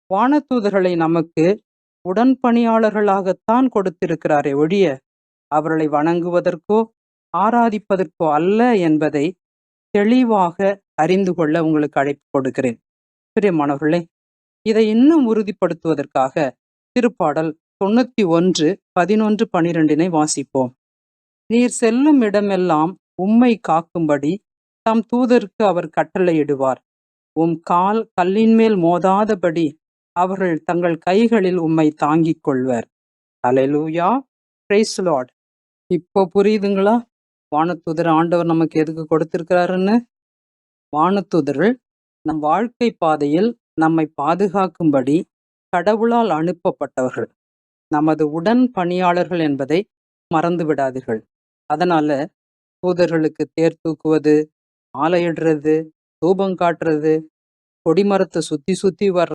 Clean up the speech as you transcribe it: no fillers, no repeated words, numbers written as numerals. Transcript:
வானதூதர்களை நமக்கு உடன்பணியாளர்களாகத்தான் கொடுத்திருக்கிறாரே ஒழிய அவர்களை வணங்குவதற்கோ ஆராதிப்பதற்கோ அல்ல என்பதை தெளிவாக அறிந்து கொள்ள உங்களுக்கு அழைப்பு கொடுக்கிறேன். பிரியமானவர்களே, இதை இன்னும் உறுதிப்படுத்துவதற்காக திருப்பாடல் 91 11 12 வாசிப்போம். நீர் செல்லும் இடமெல்லாம் உம்மை காக்கும்படி தம் தூதருக்கு அவர் கட்டளையிடுவார். உம் கால் கல்லின் மேல் மோதாதபடி அவர்கள் தங்கள் கைகளில் உம்மை தாங்கிக் கொள்வர். அல்லேலூயா, பிரைஸ் லார்ட். இப்போ புரியுதுங்களா வானதூதர் ஆண்டவர் நமக்கு எதுக்கு கொடுத்திருக்கிறாருன்னு? வானதூதர்கள் நம் வாழ்க்கை பாதையில் நம்மை பாதுகாக்கும்படி கடவுளால் அனுப்பப்பட்டவர்கள், நமது உடன் பணியாளர்கள் என்பதை மறந்து விடாதீர்கள். அதனால தூதர்களுக்கு தேர் தூக்குவது, ஆலையிடுறது, தூபம் காட்டுறது, கொடிமரத்தை சுத்தி சுத்தி வர்ற